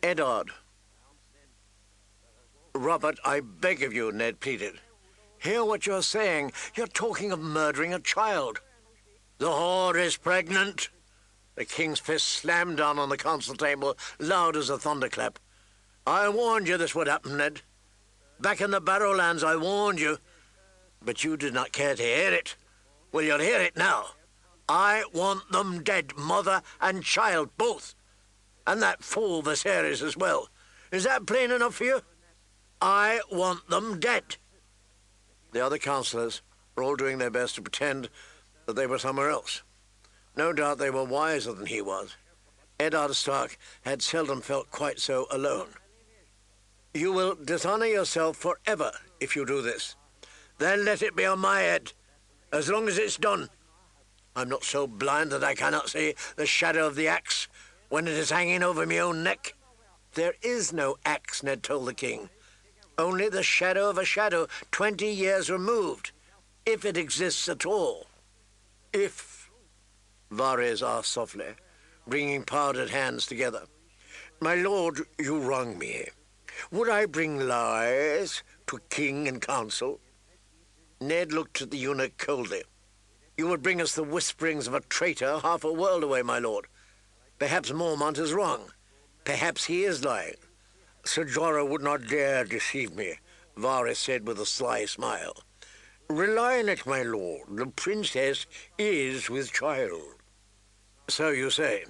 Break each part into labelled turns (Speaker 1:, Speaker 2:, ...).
Speaker 1: Eddard. Robert, I beg of you, Ned pleaded. Hear what you're saying. You're talking of murdering a child. The whore is pregnant. The king's fist slammed down on the council table, loud as a thunderclap. I warned you this would happen, Ned. Back in the Barrowlands, I warned you. But you did not care to hear it. Well, you'll hear it now. I want them dead, mother and child, both. And that fool Viserys as well. Is that plain enough for you? I want them dead. The other councillors were all doing their best to pretend that they were somewhere else. No doubt they were wiser than he was. Eddard Stark had seldom felt quite so alone. You will dishonour yourself forever if you do this. Then let it be on my head, as long as it's done. I'm not so blind that I cannot see the shadow of the axe when it is hanging over my own neck. There is no axe, Ned told the king. Only the shadow of a shadow 20 years removed, if it exists at all. If, Varys asked softly, bringing powdered hands together. My lord, you wrong me. Would I bring lies to king and council? Ned looked at the eunuch coldly. You would bring us the whisperings of a traitor half a world away, my lord. Perhaps Mormont is wrong. Perhaps he is lying. Sir Jorah would not dare deceive me, Varys said with a sly smile. Rely on it, my lord. The princess is with child. So you say.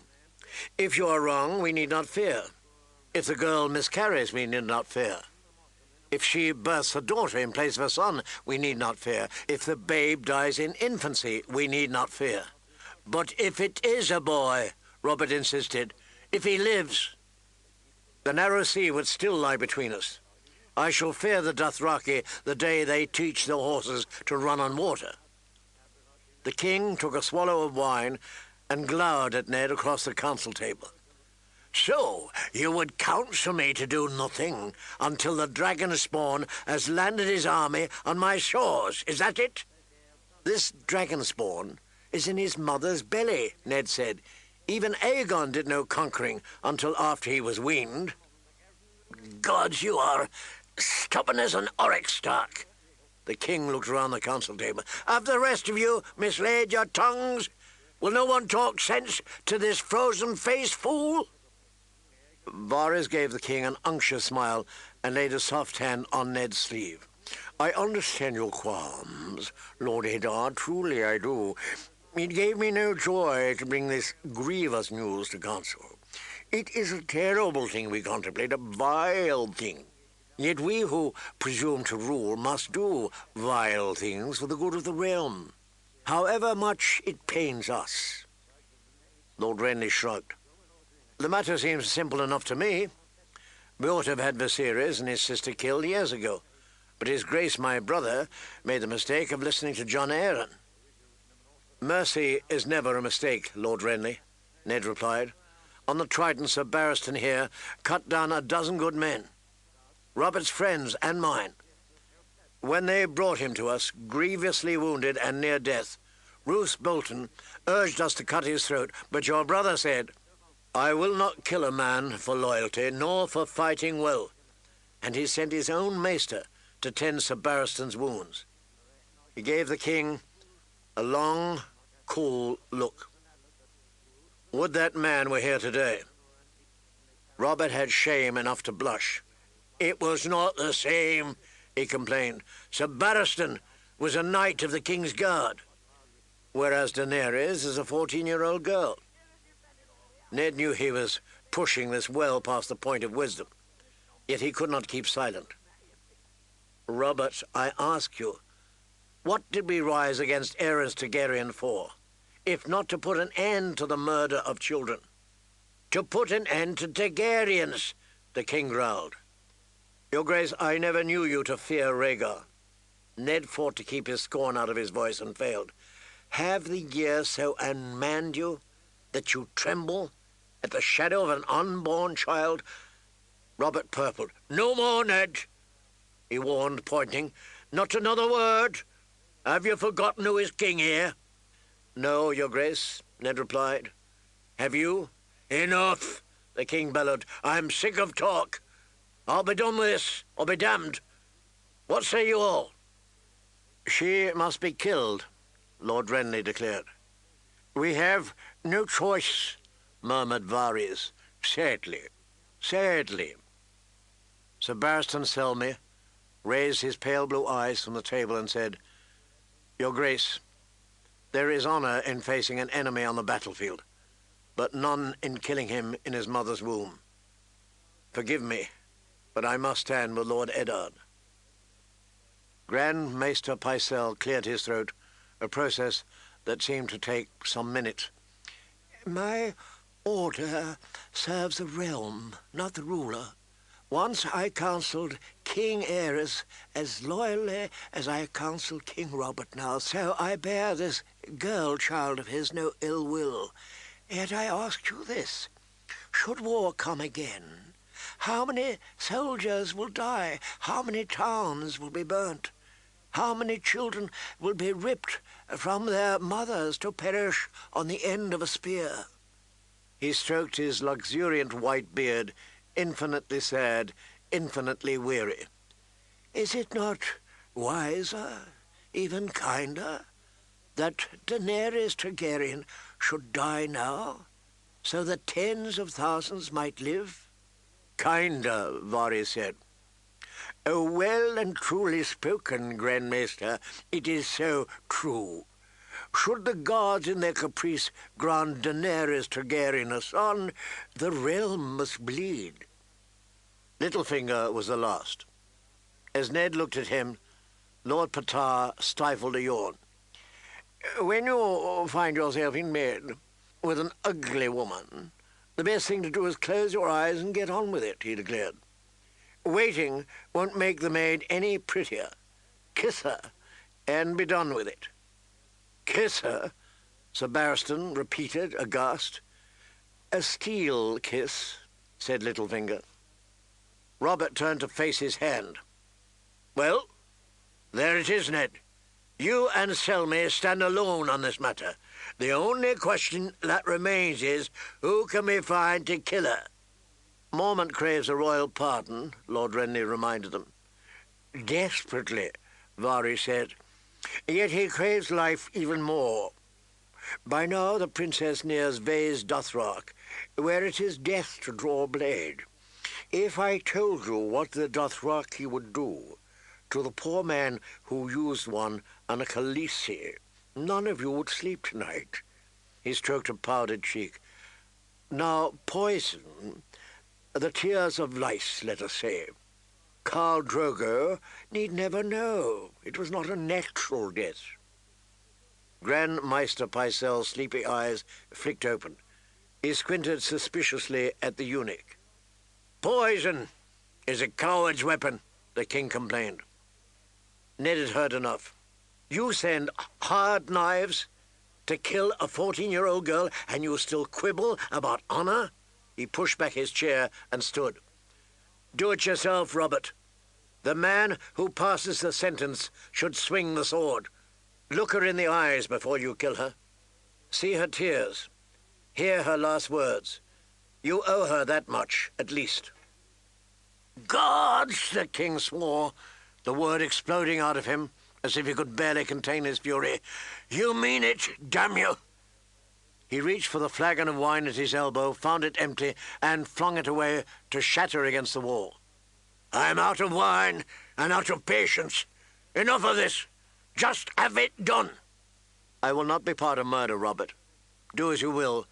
Speaker 1: If you are wrong, we need not fear. If the girl miscarries, we need not fear. If she births a daughter in place of a son, we need not fear. If the babe dies in infancy, we need not fear. But if it is a boy, Robert insisted, if he lives, the narrow sea would still lie between us. I shall fear the Dothraki the day they teach the horses to run on water. The king took a swallow of wine and glowered at Ned across the council table. So, you would counsel me to do nothing until the dragon spawn has landed his army on my shores, is that it? This dragon spawn is in his mother's belly, Ned said. Even Aegon did no conquering until after he was weaned. Gods, you are stubborn as an oryx, Stark. The king looked around the council table. Have the rest of you mislaid your tongues? Will no one talk sense to this frozen-faced fool? Varys gave the king an unctuous smile and laid a soft hand on Ned's sleeve. I understand your qualms, Lord Eddard, truly I do. It gave me no joy to bring this grievous news to council. It is a terrible thing we contemplate, a vile thing. Yet we who presume to rule must do vile things for the good of the realm, however much it pains us. Lord Renly shrugged. The matter seems simple enough to me. We ought to have had Viserys and his sister killed years ago, but His Grace, my brother, made the mistake of listening to Jon Arryn. Mercy is never a mistake, Lord Renly, Ned replied. On the Trident, Sir Barristan here cut down a dozen good men, Robert's friends and mine. When they brought him to us, grievously wounded and near death, Roose Bolton urged us to cut his throat, but your brother said, I will not kill a man for loyalty, nor for fighting well. And he sent his own maester to tend Sir Barristan's wounds. He gave the king a long, cool look. Would that man were here today. Robert had shame enough to blush. It was not the same, he complained. Sir Barristan was a knight of the King's Guard, whereas Daenerys is a 14-year-old girl. Ned knew he was pushing this well past the point of wisdom, yet he could not keep silent. Robert, I ask you, what did we rise against Aerys Targaryen for, if not to put an end to the murder of children? To put an end to Targaryens, the king growled. Your Grace, I never knew you to fear Rhaegar. Ned fought to keep his scorn out of his voice and failed. Have the years so unmanned you that you tremble at the shadow of an unborn child? Robert purpled. No more, Ned, he warned, pointing. Not another word. Have you forgotten who is king here? No, Your Grace, Ned replied. Have you? Enough, the king bellowed. I'm sick of talk. I'll be done with this, or be damned. What say you all? She must be killed, Lord Renly declared. We have no choice, murmured Varys. Sadly, sadly. Sir Barristan Selmy raised his pale blue eyes from the table and said, Your Grace, there is honour in facing an enemy on the battlefield, but none in killing him in his mother's womb. Forgive me, but I must stand with Lord Eddard. Grand Maester Pycelle cleared his throat, a process that seemed to take some minutes. My order serves the realm, not the ruler. Once I counselled King Aerys as loyally as I counsel King Robert now, so I bear this girl-child of his no ill will. Yet I ask you this, should war come again, how many soldiers will die? How many towns will be burnt? How many children will be ripped from their mothers to perish on the end of a spear? He stroked his luxuriant white beard, infinitely sad, infinitely weary. Is it not wiser, even kinder, that Daenerys Targaryen should die now, so that tens of thousands might live? Kinder, Varys said. Oh, well and truly spoken, Grand Maester. It is so true. Should the gods in their caprice grant Daenerys Targaryen a son, the realm must bleed. Littlefinger was the last. As Ned looked at him, Lord Patar stifled a yawn. When you find yourself in bed with an ugly woman, the best thing to do is close your eyes and get on with it, he declared. Waiting won't make the maid any prettier. Kiss her and be done with it. Kiss her, Sir Barristan repeated, aghast. A steel kiss, said Littlefinger. Robert turned to face his hand. Well, there it is, Ned. You and Selmy stand alone on this matter. The only question that remains is, who can we find to kill her? Mormont craves a royal pardon, Lord Renly reminded them. Desperately, Varys said. Yet he craves life even more. By now the princess nears VIII Dothrak, where it is death to draw blade. If I told you what the Dothraki would do to the poor man who used one on a Khaleesi, none of you would sleep tonight. He stroked a powdered cheek. Now, poison, the tears of lice, let us say. Khal Drogo need never know. It was not a natural death. Grand Maester Pycelle's sleepy eyes flicked open. He squinted suspiciously at the eunuch. Poison is a coward's weapon, the king complained. Ned had heard enough. You send hard knives to kill a 14-year-old girl, and you still quibble about honor? He pushed back his chair and stood. Do it yourself, Robert. The man who passes the sentence should swing the sword. Look her in the eyes before you kill her. See her tears. Hear her last words. You owe her that much, at least. Gods, the king swore, the word exploding out of him as if he could barely contain his fury. You mean it, damn you! He reached for the flagon of wine at his elbow, found it empty, and flung it away to shatter against the wall. I'm out of wine and out of patience. Enough of this. Just have it done. I will not be part of murder, Robert. Do as you will,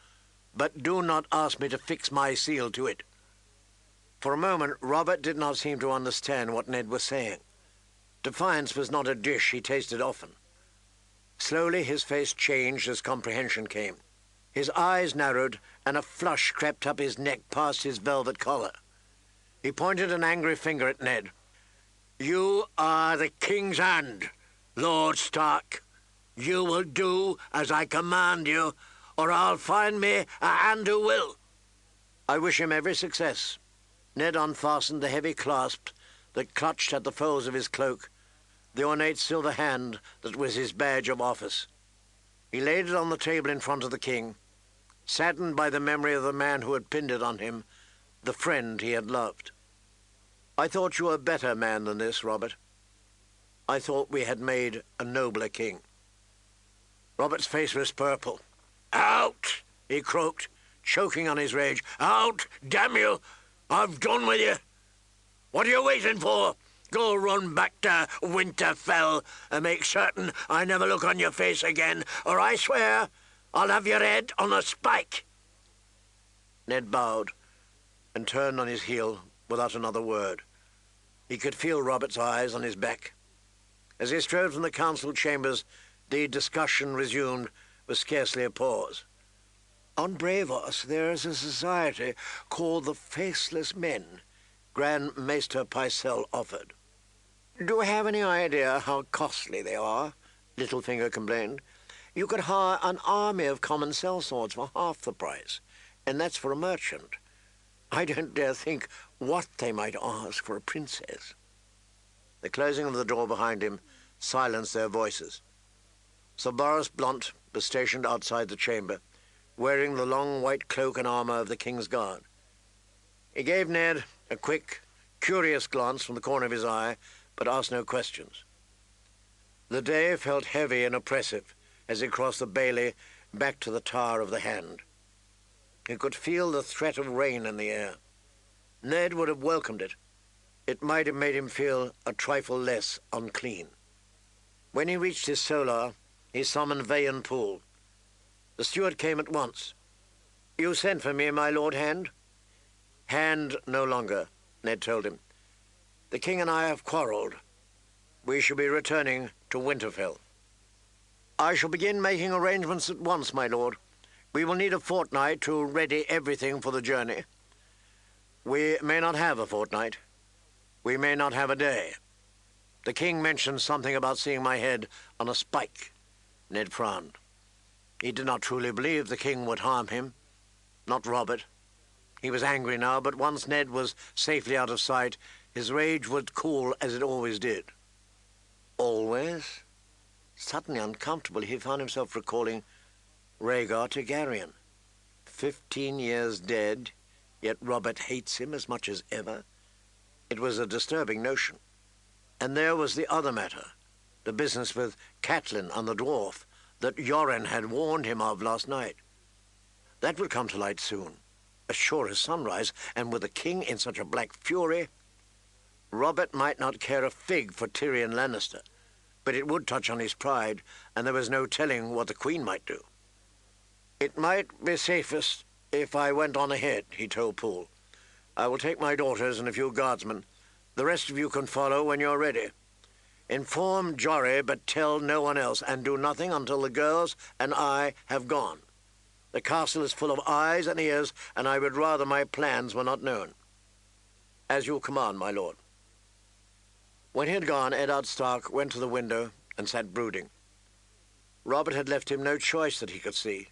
Speaker 1: but do not ask me to fix my seal to it. For a moment, Robert did not seem to understand what Ned was saying. Defiance was not a dish he tasted often. Slowly his face changed as comprehension came. His eyes narrowed, and a flush crept up his neck past his velvet collar. He pointed an angry finger at Ned. You are the king's hand, Lord Stark. You will do as I command you, or I'll find me a hand who will. I wish him every success. Ned unfastened the heavy clasp that clutched at the folds of his cloak, the ornate silver hand that was his badge of office. He laid it on the table in front of the king, saddened by the memory of the man who had pinned it on him, the friend he had loved. "I thought you a better man than this, Robert. I thought we had made a nobler king." Robert's face was purple. "Out!" he croaked, choking on his rage. "Out, damn you! I've done with you. What are you waiting for? Go run back to Winterfell and make certain I never look on your face again, or I swear I'll have your head on a spike." Ned bowed and turned on his heel without another word. He could feel Robert's eyes on his back. As he strode from the council chambers, the discussion resumed with scarcely a pause. "On Bravos there is a society called the Faceless Men," Grand Maester Pycelle offered. "Do you have any idea how costly they are?" Littlefinger complained. "You could hire an army of common sellswords for half the price, and that's for a merchant. I don't dare think what they might ask for a princess." The closing of the door behind him silenced their voices. Sir Boris Blount was stationed outside the chamber, wearing the long white cloak and armour of the King's Guard. He gave Ned a quick, curious glance from the corner of his eye, but asked no questions. The day felt heavy and oppressive as he crossed the bailey back to the Tower of the Hand. He could feel the threat of rain in the air. Ned would have welcomed it. It might have made him feel a trifle less unclean. When he reached his solar, he summoned VIII Poole. The steward came at once. "You sent for me, my Lord Hand?" "Hand no longer," Ned told him. "The king and I have quarrelled. We shall be returning to Winterfell." "I shall begin making arrangements at once, my lord. We will need a fortnight to ready everything for the journey." "We may not have a fortnight. We may not have a day. The king mentioned something about seeing my head on a spike." Ned frowned. He did not truly believe the king would harm him. Not Robert. He was angry now, but once Ned was safely out of sight, his rage would cool as it always did. Always? Suddenly uncomfortable, he found himself recalling Rhaegar Targaryen. 15 years dead, yet Robert hates him as much as ever. It was a disturbing notion. And there was the other matter, the business with Catelyn and the dwarf that Yoren had warned him of last night. That would come to light soon, as sure as sunrise, and with the king in such a black fury. Robert might not care a fig for Tyrion Lannister, but it would touch on his pride, and there was no telling what the Queen might do. "It might be safest if I went on ahead," he told Poole. "I will take my daughters and a few guardsmen. The rest of you can follow when you're ready. Inform Jory, but tell no one else, and do nothing until the girls and I have gone. The castle is full of eyes and ears, and I would rather my plans were not known." "As you command, my lord." When he had gone, Eddard Stark went to the window and sat brooding. Robert had left him no choice that he could see.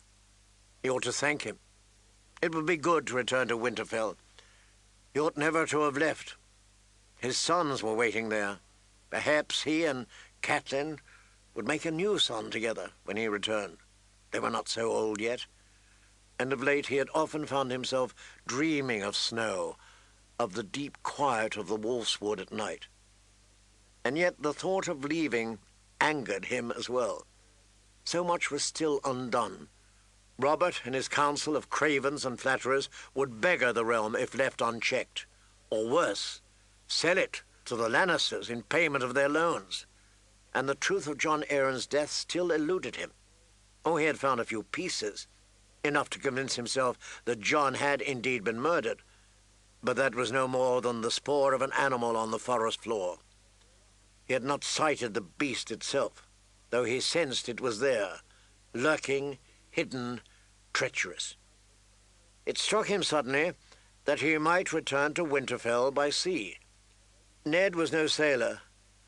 Speaker 1: He ought to thank him. It would be good to return to Winterfell. He ought never to have left. His sons were waiting there. Perhaps he and Catelyn would make a new son together when he returned. They were not so old yet. And of late he had often found himself dreaming of snow, of the deep quiet of the Wolf's Wood at night. And yet the thought of leaving angered him as well. So much was still undone. Robert and his council of cravens and flatterers would beggar the realm if left unchecked, or worse, sell it to the Lannisters in payment of their loans. And the truth of Jon Arryn's death still eluded him. Oh, he had found a few pieces, enough to convince himself that Jon had indeed been murdered, but that was no more than the spoor of an animal on the forest floor. He had not sighted the beast itself, though he sensed it was there, lurking, hidden, treacherous. It struck him suddenly that he might return to Winterfell by sea. Ned was no sailor,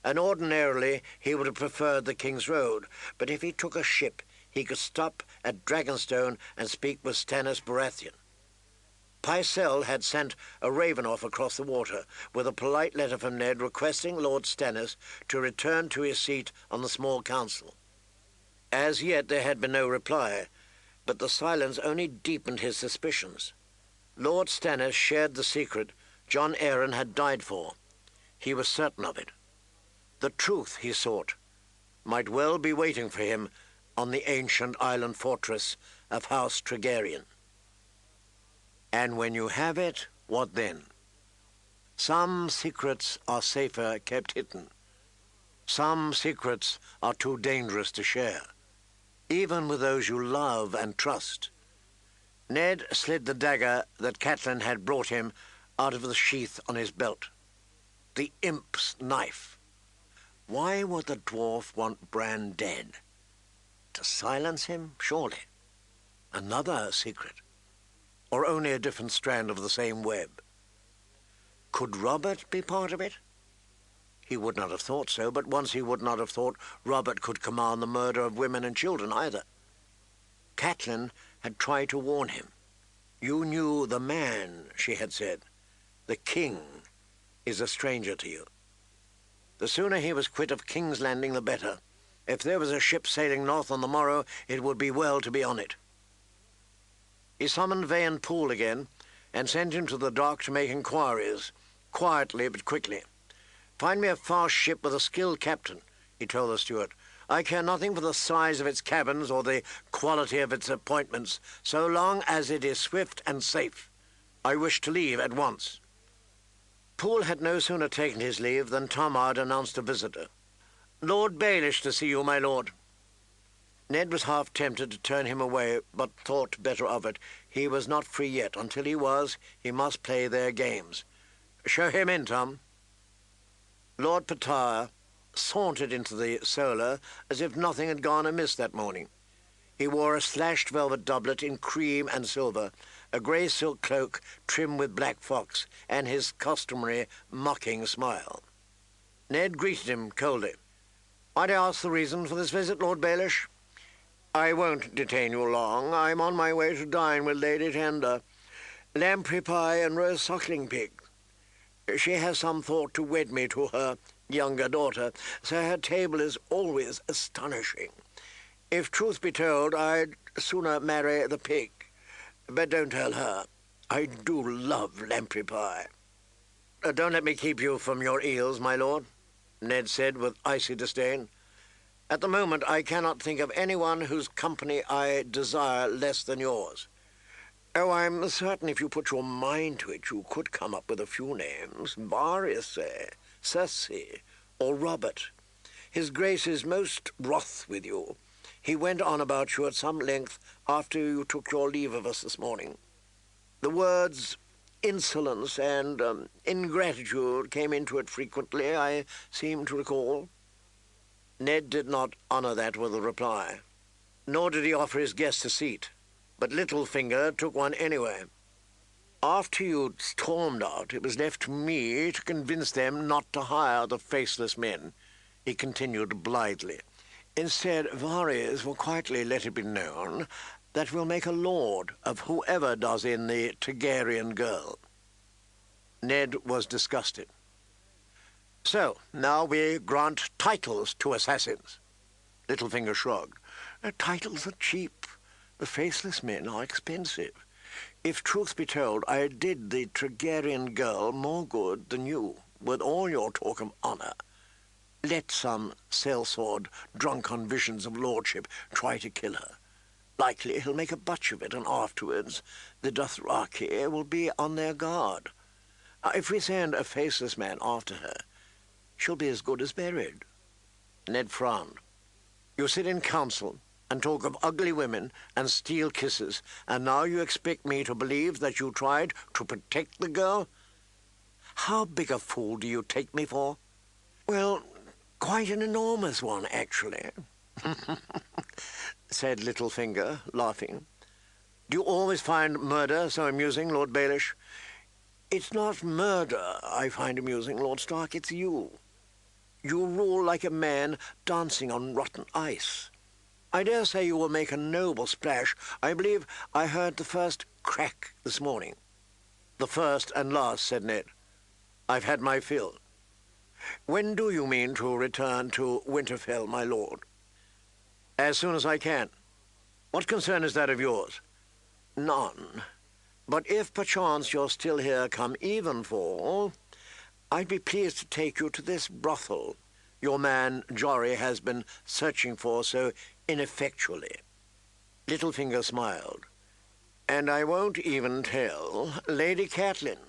Speaker 1: and ordinarily he would have preferred the King's Road, but if he took a ship, he could stop at Dragonstone and speak with Stannis Baratheon. Pycelle had sent a raven off across the water with a polite letter from Ned requesting Lord Stannis to return to his seat on the small council. As yet there had been no reply, But the silence only deepened his suspicions. Lord Stannis shared the secret John Arryn had died for. He was certain of it. The truth he sought might well be waiting for him on the ancient island fortress of House Targaryen. And when you have it, what then? Some secrets are safer kept hidden. Some secrets are too dangerous to share, even with those you love and trust. Ned slid the dagger that Catelyn had brought him out of the sheath on his belt. The imp's knife. Why would the dwarf want Bran dead? To silence him, surely. Another secret. Or only a different strand of the same web. Could Robert be part of it? He would not have thought so, but once he would not have thought Robert could command the murder of women and children either. Catelyn had tried to warn him. You knew the man, she had said. The king is a stranger to you. The sooner he was quit of King's Landing, the better. If there was a ship sailing north on the morrow, it would be well to be on it. He summoned VIII Poole again, and sent him to the dock to make inquiries, quietly but quickly. Find me a fast ship with a skilled captain, he told the steward. I care nothing for the size of its cabins or the quality of its appointments, so long as it is swift and safe. I wish to leave at once. Poole had no sooner taken his leave than Tomard announced a visitor. Lord Baelish to see you, my lord. Ned was half tempted to turn him away, but thought better of it. He was not free yet. Until he was, he must play their games. Show him in, Tom. Lord Pattaya sauntered into the solar as if nothing had gone amiss that morning. He wore a slashed velvet doublet in cream and silver, a grey silk cloak trimmed with black fox, and his customary mocking smile. Ned greeted him coldly. Might I ask the reason for this visit, Lord Baelish? I won't detain you long. I'm on my way to dine with Lady Tenda. Lamprey pie and roast suckling pig. She has some thought to wed me to her younger daughter, so her table is always astonishing. If truth be told, I'd sooner marry the pig. But don't tell her. I do love lamprey pie. Don't let me keep you from your eels, my lord, Ned said with icy disdain. At the moment, I cannot think of anyone whose company I desire less than yours. Oh, I'm certain if you put your mind to it, you could come up with a few names. Varys, say, Cersei, or Robert. His Grace is most wroth with you. He went on about you at some length after you took your leave of us this morning. The words insolence and ingratitude came into it frequently, I seem to recall. Ned did not honour that with a reply, nor did he offer his guest a seat, but Littlefinger took one anyway. After you'd stormed out, it was left to me to convince them not to hire the faceless men, he continued blithely. Instead, Varys will quietly let it be known that we'll make a lord of whoever does in the Targaryen girl. Ned was disgusted. So, now we grant titles to assassins. Littlefinger shrugged. Titles are cheap. The faceless men are expensive. If truth be told, I did the Targaryen girl more good than you, with all your talk of honour. Let some sellsword, drunk on visions of lordship, try to kill her. Likely he'll make a butch of it, and afterwards the Dothraki will be on their guard. If we send a faceless man after her, she'll be as good as buried. Ned frowned. You sit in council and talk of ugly women and steal kisses, and now you expect me to believe that you tried to protect the girl? How big a fool do you take me for? Well, quite an enormous one, actually, said Littlefinger, laughing. Do you always find murder so amusing, Lord Baelish? It's not murder I find amusing, Lord Stark, it's you. You rule like a man dancing on rotten ice. I dare say you will make a noble splash. I believe I heard the first crack this morning. The first and last, said Ned. I've had my fill. When do you mean to return to Winterfell, my lord? As soon as I can. What concern is that of yours? None. But if perchance you're still here come evenfall, I'd be pleased to take you to this brothel your man Jory has been searching for so ineffectually. Littlefinger smiled. And I won't even tell Lady Catelyn.